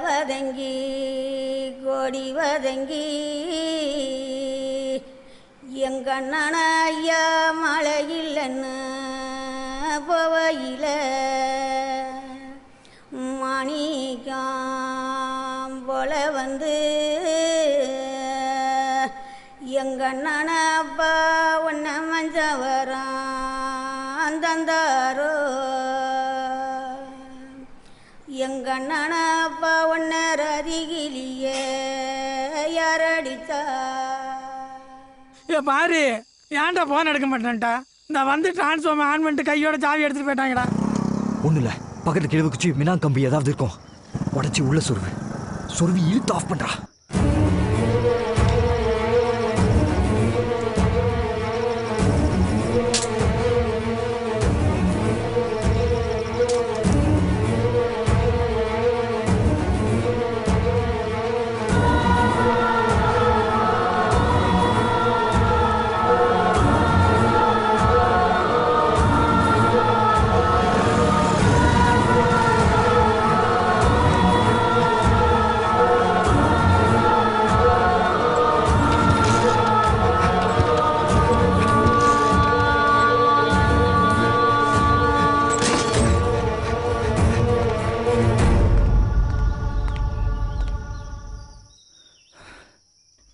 வதங்கி கோடி வதங்கி எங்கண்ணன ஐயா மழை இல்லைன்னு போவையில் மாணிக்கம் போல வந்து எங்கண்ணன அப்பா ஒன்ன மஞ்சவரம் தந்தாரோ எங்கண்ணன அப்பா ஒன்ன ரதிகிலியே யாரடித்தா பாரு ஏன்டா போன் எடுக்க மாட்டேன்ட்டா நான் வந்து டிரான்ஸ்ஃபார்மர் ஆன் பண்ணிட்டு கையோட சாவி எடுத்துட்டு போயிட்டாங்கடா. ஒன்றும் இல்லை, பக்கத்து கிழவு குச்சி மினா கம்பி ஏதாவது இருக்கும், உடச்சி உள்ள சொருவி இழுத்து ஆஃப் பண்றா.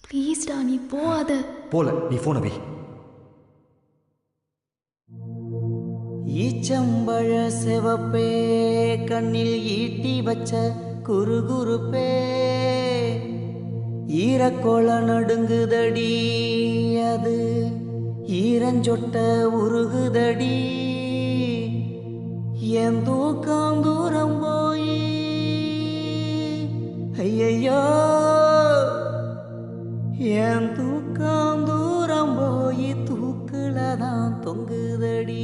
ப்ளீஸ்டா நீ போகாத. போல நீ போன வை. ஈச்சம்பழ செவப்பே கண்ணில் ஈட்டி வச்ச குறுகுறுப்பே ஈரக்கோள நடுங்குதடி அது ஈரஞ்சொட்ட உருகுதடி என் தூக்கம் தூரம் போய் ஐயையோ என் தூக்கம் தூரம் போய் தூக்குல தான் தொங்குதடி.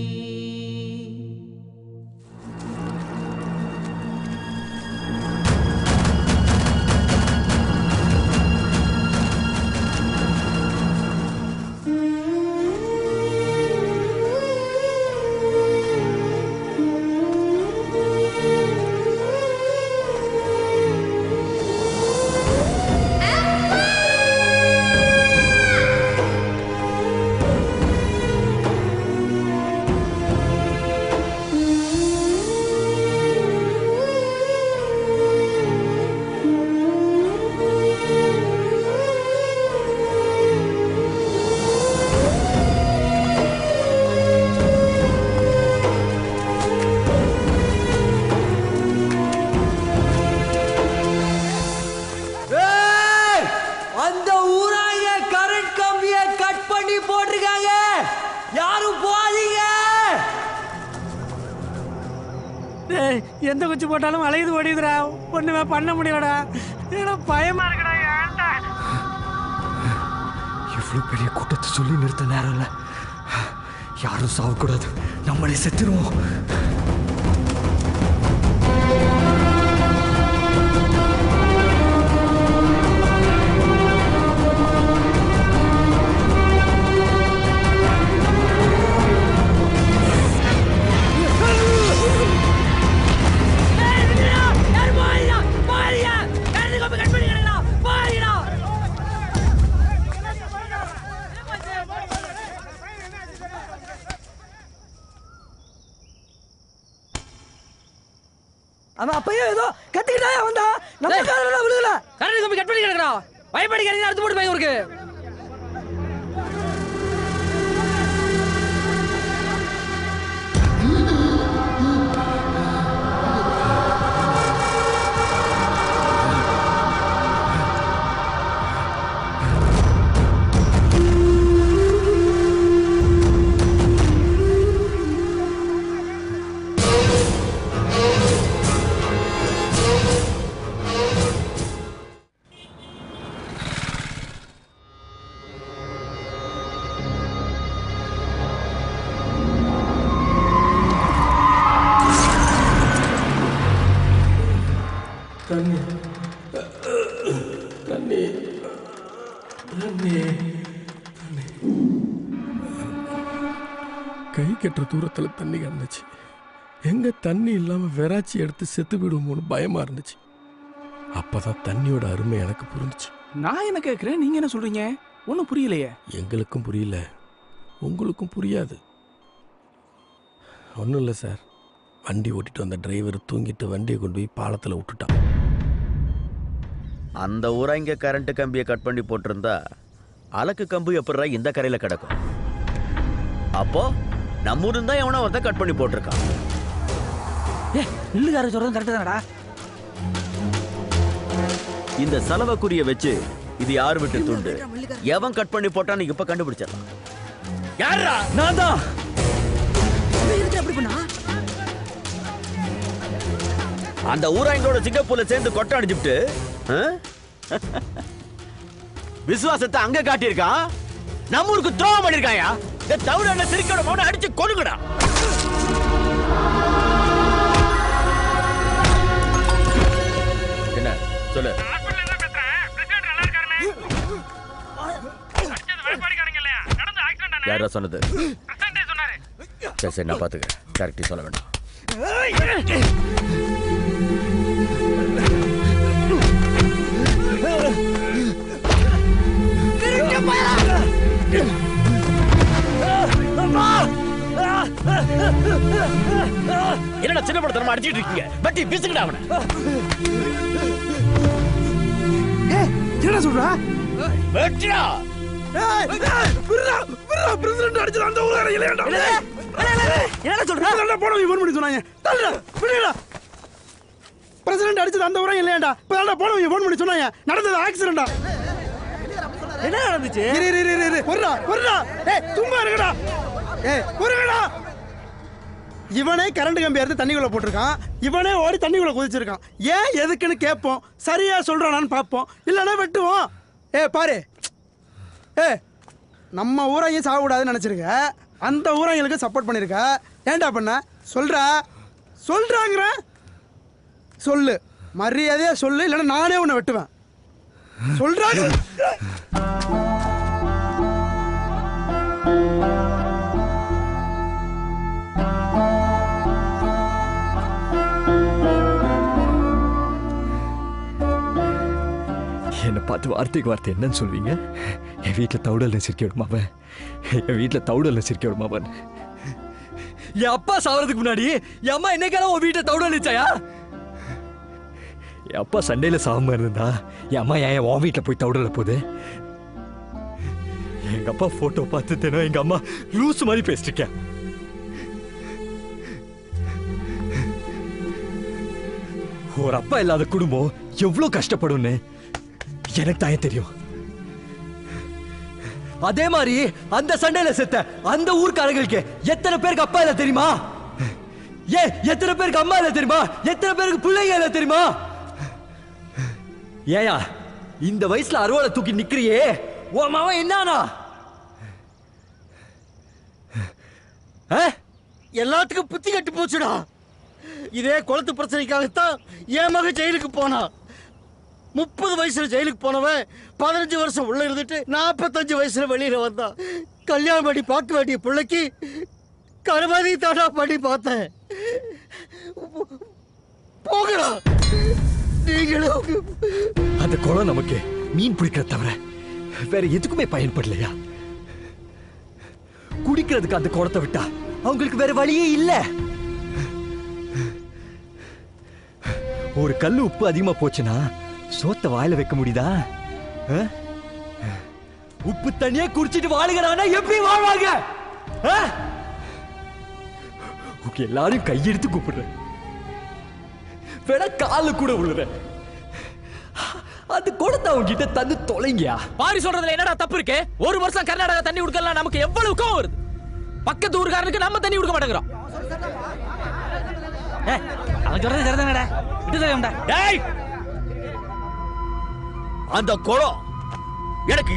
எந்த குச்சி போட்டாலும் அலையுது ஓடிதுடா, ஒண்ணுமே பண்ண முடியலடா, ஏன்னா பயமா இருக்குடா. ஏன்டா இவ்வளவு பெரிய கூட்டத்தை சொல்லி நிறுத்த நேரம் இல்லை, யாரும் சாவக்கூடாது, நம்மளே செத்துருவோம். அவன் அப்பயே ஏதோ கத்திக்கிட்டா வந்தா நம்ம காரணம் விழுகல, கரண்ட் கம்பி கட் பண்ணி கிடக்குறா, பயப்படிக்கிறீங்க அடுத்து போட்டு போய் இருக்கு. தண்ணி தண்ணி தண்ணி தண்ணி கை கட்டுற தூரத்தில் தண்ணி கிடந்துச்சு. எங்க தண்ணி இல்லாம வெறாச்சி எடுத்து செத்து விடுவோம்னு பயமா இருந்துச்சு. அப்பதான் தண்ணியோட அருமை எனக்கு புரிஞ்சுச்சு. நான் என்ன கேட்குறேன், நீங்க என்ன சொல்றீங்க? ஒன்றும் புரியலையே. எங்களுக்கும் புரியல, உங்களுக்கும் புரியாது. ஒன்றும் இல்லை சார், வண்டி ஓட்டிட்டு வந்த டிரைவர் தூங்கிட்டு வண்டியை கொண்டு போய் பாலத்தில் விட்டுட்டான். அந்த ஊரா இங்கே கரண்ட் கம்பியை கட் பண்ணி போட்டிருந்தா அலக்கு கம்பு எப்படா இந்த கரையில் கிடக்கும்? அப்போ நம்ம ஊரு தான் எவனோ ஒருத்தன் கட் பண்ணி போட்டிருக்கான். இல்லுகார சொல்றது கரெக்டு தானடா. இந்த செலவக்குரிய வச்சு இது யார் விட்டு துண்டு, எவன் கட் பண்ணி போட்டான்னு இப்ப கண்டுபிடிச்சிடலாம். யாரா? நான் தான். அந்த ஊராங்களோட சிங்கப்பூர்ல சேர்ந்து கொட்டை அடிச்சுட்டு விசுவாசத்தை அங்க காட்டியிருக்கான். நம்ம ஊருக்கு துரோகம் பண்ணிருக்காயா? இந்த தவிர சிரிக்கோட மௌன அடிச்சு கொழுங்கடா. என்ன சொல்லு? யாரா சொன்னது? சரி சரி, நான் பாத்துக்கிறேன். கரெக்டா சொல்ல வேண்டாம். என்னடா சின்ன படத்தனமா அடிச்சிட்டு இருக்கீங்க? பட்டி பிசுக்கிட்ட அவனை. என்ன சொல்ற? வெட்டிடா. பிரசிடென்ட் அடிச்சது அந்த ஊரார இல்லையாண்டா? என்ன சொல்ற? போனவங்க ஃபோன் பண்ணி சொன்னாங்க. தள்ளுடா, விடுடா. பிரசிடென்ட் அடிச்சது அந்த ஊரா இல்லையாண்டா? இப்ப போனவங்க ஃபோன் பண்ணி சொன்னாங்க. நடந்தது ஆக்சிடென்டா. என்ன நடந்துச்சு? ஒருடா. ஏய் சும்மா இருங்கடா. ஏய் ஒருங்கடா. இவனே கரண்ட் கம்பி எடுத்து தண்ணிக்குள்ள போட்டிருக்கான். இவனே ஓடி தண்ணிக்குள்ள குதிச்சிருக்கான். ஏன் எதுக்குன்னு கேட்போம். சரியா சொல்றானான்னு பார்ப்போம். இல்லைன்னா வெட்டுவோம். பாரு, நம்ம ஊரையும் சாகக்கூடாதுன்னு நினைச்சிருக்க. அந்த ஊரைங்களுக்கு சப்போர்ட் பண்ணிருக்க. ஏன்டா பண்ண? சொல்றாங்கிற சொல்லு. மரியாதையா சொல்லு, இல்லைன்னா நானே உன்னை வெட்டுவேன். சொல்றாங்க. என்னை பார்த்து வார்த்தைக்கு வார்த்தை என்னன்னு சொல்வீங்க? என் வீட்டில் தவுடல் சிரிக்க விடுமாவன், என் வீட்டில் தவுடல் சிரிக்க விடுமாவன். என் அப்பா சாவறதுக்கு முன்னாடி என் அம்மா என்னைக்கான உன் வீட்டை தவுடல் வச்சாயா? என் அப்பா சண்டையில் சாகாம இருந்தா என் அம்மா ஏன் உன் வீட்டில் போய் தவுடல போகுது? எங்க அப்பா போட்டோ பார்த்து தினம் எங்க அம்மா லூஸ் மாதிரி பேசிருக்கேன். ஒரு அப்பா இல்லாத குடும்பம் எவ்வளவு கஷ்டப்படும்னு எனக்கு தான் தெரியும். அதே மாதிரி அந்த சண்டையில செத்த அந்த ஊர்க்காரங்களுக்கு எத்தனை பேருக்கு அப்பா இல்ல தெரியுமா? எத்தனை பேருக்கு அம்மா இல்ல தெரியுமா? எத்தனை பேருக்கு பிள்ளைங்க இல்ல தெரியுமா? ஏயா இந்த வயசுல அறுவாலை தூக்கி நிக்கிறியே, உன் மாவன் என்னானா? எல்லாத்துக்கும் புத்தி கட்டு போச்சுடா. இதே குளத்து பிரச்சனைக்காகத்தான் என் மகன் ஜெயிலுக்கு போனா. 30 வயசுல ஜெயிலுக்கு போனவன் 15 வருஷம் உள்ள இருந்துட்டு 45 வயசுல வெளியில வந்தான். கல்யாணம் பண்ணி பார்க்க வேண்டிய பிள்ளைக்கு கருமாதி தாடா பண்ணி பார்த்தேன். போகடா நீங்களும். அந்த குளம் நமக்கு மீன் பிடிக்கிற தவிர வேற எதுக்குமே பயன்படலையா? குடிக்கிறதுக்கு அந்த குளத்தை விட்டா அவங்களுக்கு வேற வழியே இல்ல. ஒரு கல்லு உப்பு அதிகமா போச்சுன்னா சோத்த வாயில வைக்க முடியுதா? உப்பு தண்ணியே குடிச்சிட்டு வாழுகிறானா எப்படி வாழ்வாங்க? எல்லாரும் கையெடுத்து கூப்பிடுறேன், வேணா கால கூட விழுறேன். அது கொடுத்த அவங்க கிட்ட தந்து தொலைங்கயா. பாரி சொல்றதுல என்னடா தப்பு இருக்கு? ஒரு வருஷம் கர்நாடகா தண்ணி கொடுக்கல, நமக்கு எவ்வளவு கோவம் வருது. பக்கத்து ஊருக்காரனுக்கு நம்ம தண்ணி கொடுக்க மாட்டேங்கிறோம். அவன் சொல்றது சரிதானடா, விட்டு தரேன்டா. அந்த குளம் எனக்கு